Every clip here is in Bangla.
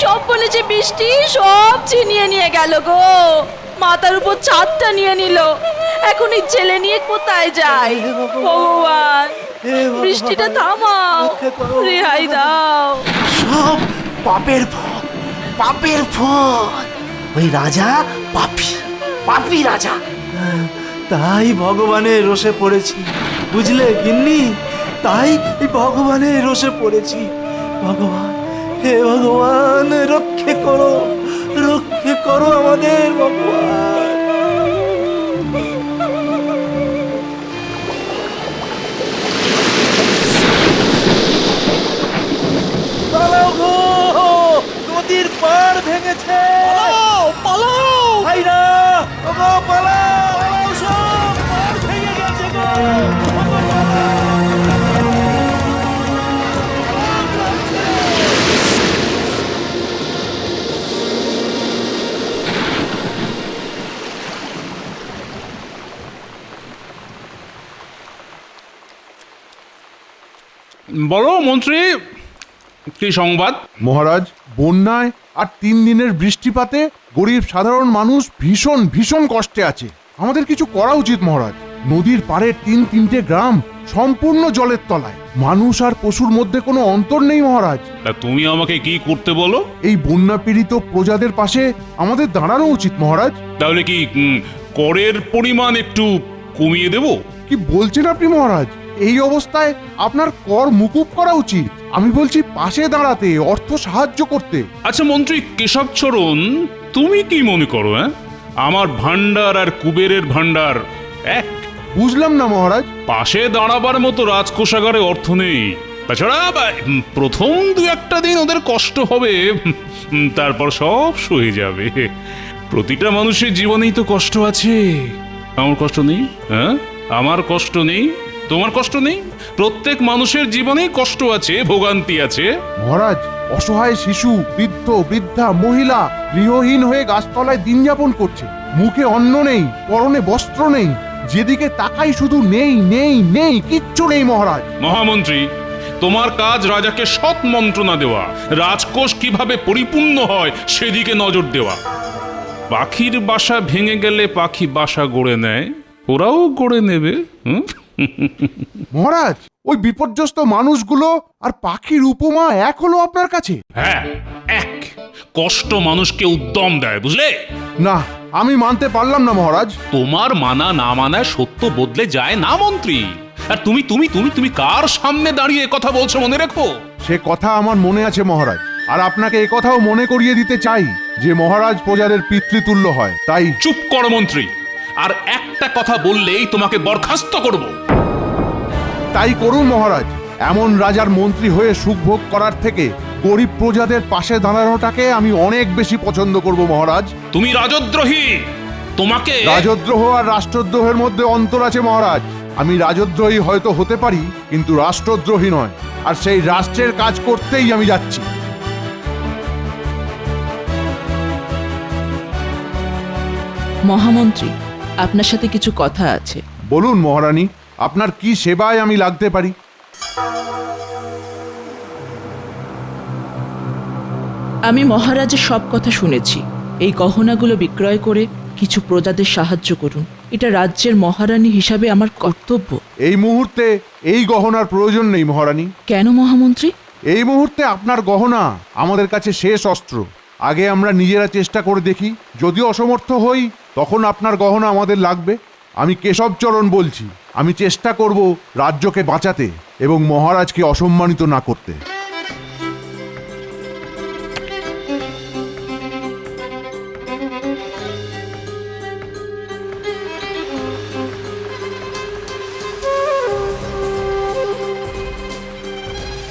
সব বলেছে বৃষ্টি সব ছিনিয়ে নিয়ে গেল গো। মাথার উপর ছাদটা নিয়ে নিল। এখন এই ছেলে নিয়ে কোথায় যায়? ভগবান, বৃষ্টিটা থামাও, রেহাই দাও। সব পাপের ফল, পাপের ফল। ওই রাজা পাপী, পাপী রাজা। তাই ভগবানের রোষে পড়েছি, বুঝলে গিন্নি? তাই ভগবানের রোষে পড়েছি। ভগবান, হে ভগবান, রক্ষে করো, রক্ষে করো আমাদের ভগবান। পালাও গো, নদীর পাড় ভেঙেছে। পালাও, পালাও ভাইরা, ওগো পালাও, পালাও সব, পাড় ভেঙে গেছে গো। ওগো পালাও। বলো মন্ত্রী, কি সংবাদ? মহারাজ, বন্যায় আর 3 দিনের বৃষ্টিপাতে গরিব সাধারণ মানুষ ভীষণ ভীষণ কষ্টে আছে। আমাদের কিছু করা উচিত মহারাজ। নদীর পাড়ে 3-3টে গ্রাম সম্পূর্ণ জলের তলায়। মানুষ আর পশুর মধ্যে কোনো অন্তর নেই মহারাজ। তা তুমি আমাকে কি করতে বলো? এই বন্যা পীড়িত প্রজাদের পাশে আমাদের দাঁড়ানো উচিত মহারাজ। তাহলে কি করের পরিমাণ একটু কমিয়ে দেব? কি বলছেন আপনি মহারাজ? এই অবস্থায় আপনার কর মুকুব করা উচিত। আমি বলছি পাশে দাঁড়াতে, অর্থ সাহায্য করতে। আচ্ছা মন্ত্রী কেশবচরণ, তুমি কি মনে করো? আমার ভান্ডার আর কুবেরের ভান্ডার এক? বুঝলাম না মহারাজ। পাশে দাঁড়াবার মতো রাজকোষাগারে অর্থ নেই। তাছাড়া প্রথম 2-1টা দিন ওদের কষ্ট হবে, তারপর সব সয়ে যাবে। প্রতিটা মানুষের জীবনেই তো কষ্ট আছে। আমার কষ্ট নেই? হ্যাঁ, আমার কষ্ট নেই, তোমার কষ্ট নেই? প্রত্যেক মানুষের জীবনেই কষ্ট আছে, ভোগান্তি আছে। মহারাজ, অসহায় শিশু, বৃদ্ধ, বৃদ্ধা, মহিলা গৃহহীন হয়ে গাছতলায় দিন যাপন করছে। মুখে অন্ন নেই, পরনে বস্ত্র নেই। যেদিকে তাকাই শুধু নেই নেই নেই, কিচ্ছু নেই মহারাজ। মহামন্ত্রী, তোমার কাজ রাজাকে সৎ মন্ত্রণা দেওয়া, রাজকোষ কিভাবে পরিপূর্ণ হয় সেদিকে নজর দেওয়া। পাখির বাসা ভেঙে গেলে পাখি বাসা গড়ে নেয়, ওরাও গড়ে নেবে। মহারাজ, ওই বিপর্যস্ত মানুষগুলো আর পাখির উপমা এক হলো আপনার কাছে? হ্যাঁ, এক। কষ্ট মানুষকে উদ্যম দেয়, বুঝলে? না, আমি মানতে পারলাম না মহারাজ। তোমার মানা না মানায় সত্য বদলে যায় না মন্ত্রী। আর তুমি তুমি তুমি তুমি কার সামনে দাঁড়িয়ে কথা বলছো মনে রেখো। সে কথা আমার মনে আছে মহারাজ। আর আপনাকে একথাও মনে করিয়ে দিতে চাই যে মহারাজ প্রজাদের পিতৃতুল্য হয়। তাই চুপ করো মন্ত্রী, আর একটা কথা বললেই তোমাকে বরখাস্ত করব। তাই করুন মহারাজ। এমন রাজার মন্ত্রী হয়ে সুখভোগ করার থেকে গরিব প্রজাদের পাশে দাঁড়ানোটাকে আমি অনেক বেশি পছন্দ করব মহারাজ। তুমি রাজদ্রোহী। তোমাকে রাজদ্রোহ আর রাষ্ট্রদ্রোহের মধ্যে অন্তর আছে মহারাজ। আমি রাজদ্রোহী হয়তো হতে পারি, কিন্তু রাষ্ট্রদ্রোহী নয়। আর সেই রাষ্ট্রের কাজ করতেই আমি যাচ্ছি। মহামন্ত্রী, আপনার সাথে কিছু কথা আছে। বলুন মহারানী, আপনার কি সেবায় আমি লাগতে পারি? আমি মহারাজের সব কথা শুনেছি। এই গহনাগুলো বিক্রয় করে কিছু প্রজাদের সাহায্য করুন। এটা রাজ্যের মহারানী হিসাবে আমার কর্তব্য। এই মুহূর্তে এই গহনার প্রয়োজন নেই মহারানী। কেন মহামন্ত্রী? এই মুহূর্তে আপনার গহনা আমাদের কাছে শেষ অস্ত্র। আগে আমরা নিজেরা চেষ্টা করে দেখি, যদি অসমর্থ হই তখন আপনার গহনা আমাদের লাগবে। আমি কেশবচরণ বলছি। আমি চেষ্টা করব রাজ্যকে বাঁচাতে এবং মহারাজকে অসম্মানিত না করতে।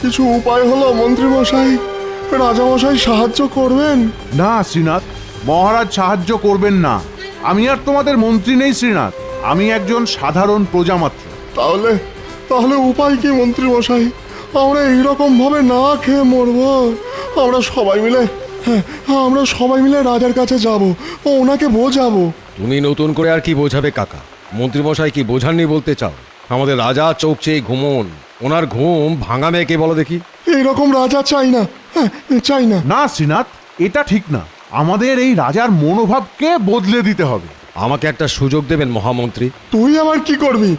কিছু উপায় হলো মন্ত্রীমশাই? রাজামশাই সাহায্য করবেন? না শ্রীনাথ, মহারাজ সাহায্য করবেন না। আমি আর তোমাদের মন্ত্রী নেই শ্রীনাথ, আমি একজন সাধারণ প্রজা মাত্র। তাহলে তাহলে উপায় কি মন্ত্রীমশাই? আমরা এইরকম ভাবে না খেয়ে মরবো। আমরা সবাই মিলে রাজার কাছে যাব, ওনাকে বোঝাবো। তুমি নতুন করে আর কি বোঝাবে কাকা? মন্ত্রীমশাই কি বোঝাননি বলতে চাও? আমাদের রাজা চোখ চেয়ে ঘুমোন, ওনার ঘুম ভাঙা মেয়েকে বলো দেখি। এইরকম রাজা চাই না, চাই না। না শ্রীনাথ, এটা ঠিক না। আমাদের এই রাজার মনোভাবকে বদলে দিতে হবে। আমাকে একটা সুযোগ দেবেন মহামন্ত্রী। তুই আবার কি করবি?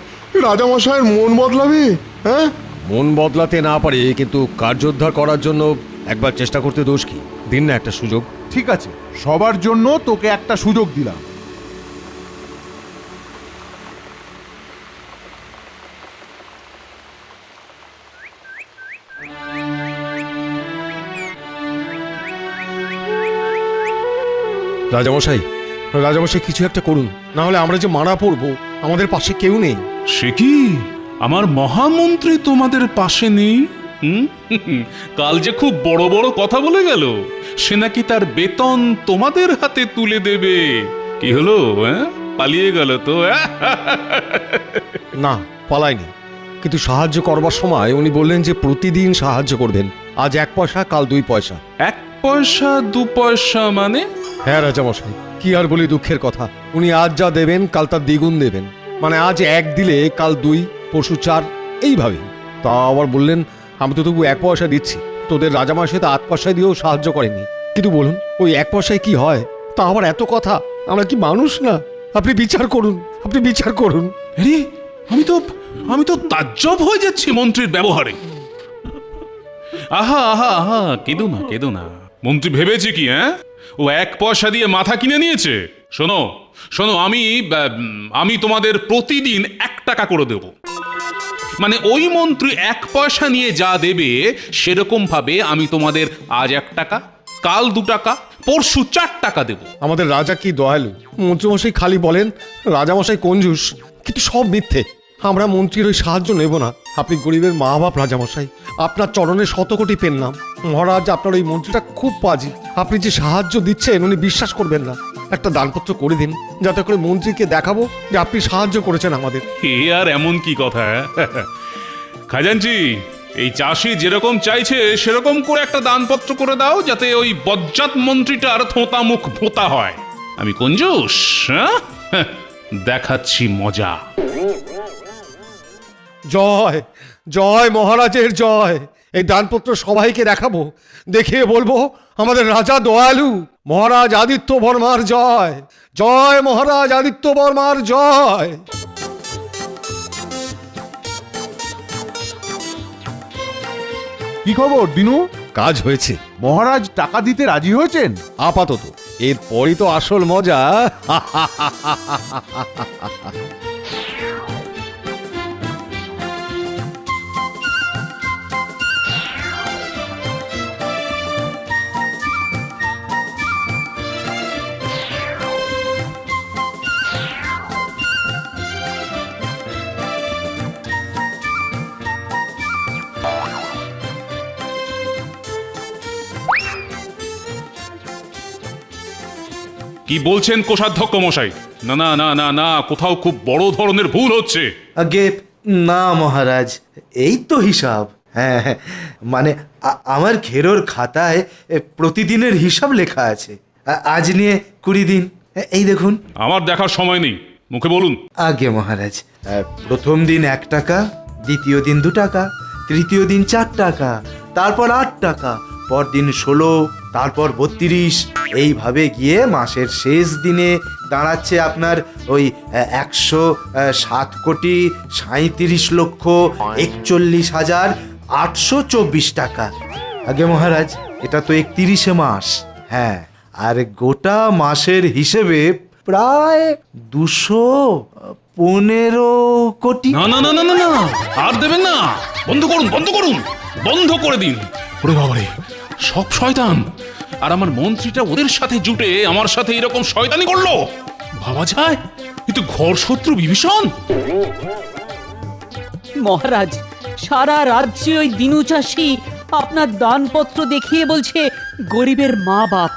রাজামশাইয়ের মন বদলাবি? হ্যাঁ, মন বদলাতে না পারি, কিন্তু কার্যোদ্ধার করার জন্য একবার চেষ্টা করতে দোষ কি? দিন না একটা সুযোগ। ঠিক আছে, সবার জন্য তোকে একটা সুযোগ দিলাম। রাজামশাই, রাজামশাই কিছু একটা করুন, না হলে আমরা যে মারা পড়বো, আমাদের পাশে কেউ নেই। সে কি আমার মহামন্ত্রী তোমাদের পাশে নেই? হুম? কাল যে খুব বড় বড় কথা বলে গেল, সে নাকি তার বেতন তোমাদের হাতে তুলে দেবে। কি হলো, হ্যাঁ? পালিয়ে গেল তো? না, পালাইনি, কিন্তু সাহায্য করবার সময় উনি বললেন যে প্রতিদিন সাহায্য করবেন। আজ 1 পয়সা, কাল 2 পয়সা। 1 পয়সা 2 পয়সা মানে? হ্যাঁ রাজামশাই, কি আর বলি দুঃখের কথা। উনি আজ যা দেবেন কাল তার দ্বিগুণ দেবেন। মানে আজ 1 দিলে কাল 2, পরশু 4, এইভাবে। তা আবার বললেন আমি তো তবু 1 পয়সা দিচ্ছি, তোদের রাজামশাই তো 8 পয়সা দিয়েও সাহায্য করেনি। কিন্তু বলুন, ওই 1 পয়সায় কি হয়? তা আবার এত কথা, আমরা কি মানুষ না? আপনি বিচার করুন, আপনি বিচার করুন। আরে আমি তো তাজ্জব হয়ে যাচ্ছি মন্ত্রীর ব্যবহারে। আহা আহা আহা, কেঁদো না। মন্ত্রী ভেবেছে কি, হ্যাঁ? ও 1 পয়সা দিয়ে মাথা কিনে নিয়েছে? শোনো, আমি তোমাদের প্রতিদিন 1 টাকা করে দেব। মানে ওই মন্ত্রী 1 পয়সা নিয়ে যা দেবে, সেরকম ভাবে আমি তোমাদের আজ 1 টাকা, কাল 2 টাকা, পরশু 4 টাকা দেব। আমাদের রাজা কি দয়ালু! মন্ত্রীমশাই খালি বলেন রাজামশাই কঞ্জুস, কিন্তু সব মিথ্যে। আমরা মন্ত্রীর ওই সাহায্য নেব না। আপনি গরিবের মা বাপ রাজামশাই, আপনার চরণে 100 কোটি পেন্নাম। মহারাজ, আপনার ওই মন্ত্রীটা খুব পাজি। আপনি যে সাহায্য দিচ্ছেন উনি বিশ্বাস করবেন না। একটা দানপত্র করে দিন, যাতে করে মন্ত্রীকে দেখাবো যে আপনি সাহায্য করেছেন আমাদের। এ আর এমন কি কথা? খাজাঞ্চি, এই চাষি যেরকম চাইছে সেরকম করে একটা দানপত্র করে দাও, যাতে ওই বজ্জাত মন্ত্রীটার থোঁতা মুখ ভোঁতা হয়। আমি কঞ্জুস? হ্যাঁ, দেখাচ্ছি মজা। জয় জয় মহারাজের জয়। এই দানপত্র সবাইকে দেখাবো, দেখিয়ে বলবো আমাদের রাজা দয়ালু। মহারাজ আদিত্য বর্মার জয়, জয় মহারাজ আদিত্য বর্মার জয়। কি খবর দিনু? কাজ হয়েছে, মহারাজ টাকা দিতে রাজি হয়েছেন? আপাতত। এরপরই তো আসল মজা। কি বলছেন কোষাধ্যক্ষ মশাই? না না না না না, কোথাও খুব বড় ধরনের ভুল হচ্ছে। আগে না মহারাজ, এই তো হিসাব। হ্যাঁ হ্যাঁ, মানে আমার ঘেরোর খাতায় প্রতিদিনের হিসাব লেখা আছে। আজ নিয়ে 20 দিন, এই দেখুন। আমার দেখার সময় নেই, মুখে বলুন। আগে মহারাজ, প্রথম দিন 1 টাকা, দ্বিতীয় দিন 2 টাকা, তৃতীয় দিন 4 টাকা, তারপর 8 টাকা, পরদিন 16, তারপর 32, এইভাবে গিয়ে মাসের শেষ দিনে দাঁড়াচ্ছে আপনার ওই 137,37,41,824 টাকা। আগে মহারাজ, এটা তো 31শে মাস। হ্যাঁ, আর গোটা মাসের হিসেবে প্রায় 215 কোটি। না না না না না না, আর দেবেন না। বন্ধ করুন, বন্ধ করে দিন। ওরে বাবারে, সব শয়তান! আর আমার মন্ত্রীটা ওদের সাথে জুটে আমার সাথে এরকম শয়তানি করলো। ভাবা যায়, এ তো ঘর শত্রু বিভীষণ। মহারাজ, সারা রাজ্যে ওই দিনু চাষি আপনার দানপত্র দেখিয়ে বলছে গরিবের মা বাপ।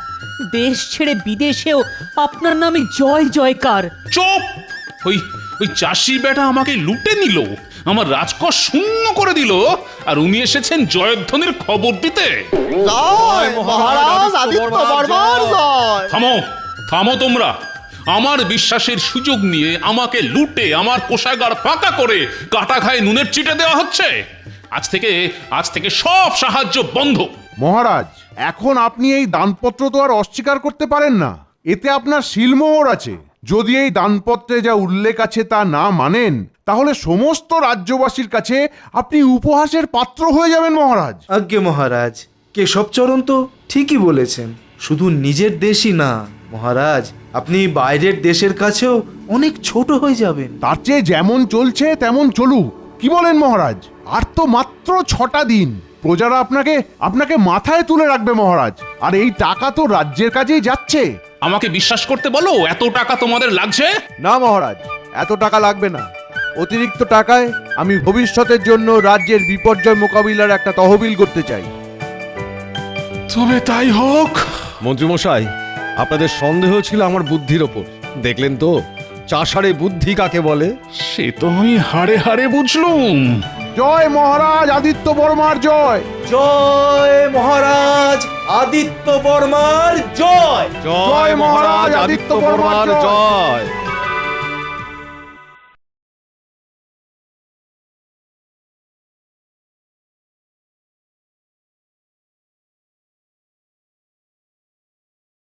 দেশ ছেড়ে বিদেশেও আপনার নামে জয় জয়কার। চুপ! ওই চাষি বেটা আমাকে লুটে নিল, আমার রাজকোষ শূন্য করে দিল, আর উনি এসেছেন জয়ধ্বনির খবর দিতে। থামো তোমরা। আমার বিশ্বাসের সুযোগ নিয়ে আমাকে লুটে আমার কোষাগার ফাঁকা করে কাটা খায় নুনের চিটে দেওয়া হচ্ছে। আজ থেকে সব সাহায্য বন্ধ। মহারাজ, এখন আপনি এই দানপত্র তো আর অস্বীকার করতে পারেন না। এতে আপনার শিলমোহর আছে। যদি এই দানপত্রে যা উল্লেখ আছে তা না মানেন, তাহলে সমস্ত রাজ্যবাসীর কাছে আপনি উপহাসের পাত্র হয়ে যাবেন মহারাজ। আজ্ঞে মহারাজ, কেশবচরণ তো ঠিকই বলেছেন। শুধু নিজের দেশই না মহারাজ, আপনি বাইরের দেশের কাছেও অনেক ছোট হয়ে যাবেন। তার চেয়ে যেমন চলছে তেমন চলুক, কি বলেন মহারাজ? আর তো মাত্র 6টা দিন। প্রজারা আপনাকে মাথায় তুলে রাখবে মহারাজ। আর এই টাকা তো রাজ্যের কাজেই যাচ্ছে। আমাকে বিশ্বাস করতে বলো, এত টাকা তোমাদের লাগছে? না মহারাজ, এত টাকা লাগবে না। অতিরিক্ত টাকায় আমি ভবিষ্যতের জন্য রাজ্যের বিপর্যয় মোকাবিলার একটা তহবিল করতে চাই। তবে তাই হোক। মন্ত্রীমশাই, আপনাদের সন্দেহ ছিল আমার বুদ্ধির ওপর। দেখলেন তো চাষারে বুদ্ধি কাকে বলে। সে তো আমি হাড়ে হাড়ে বুঝলুম। জয় মহারাজ আদিত্য বর্মার জয়। জয় মহারাজ আদিত্য বর্মার জয়। জয় মহারাজ আদিত্য বর্মার জয়।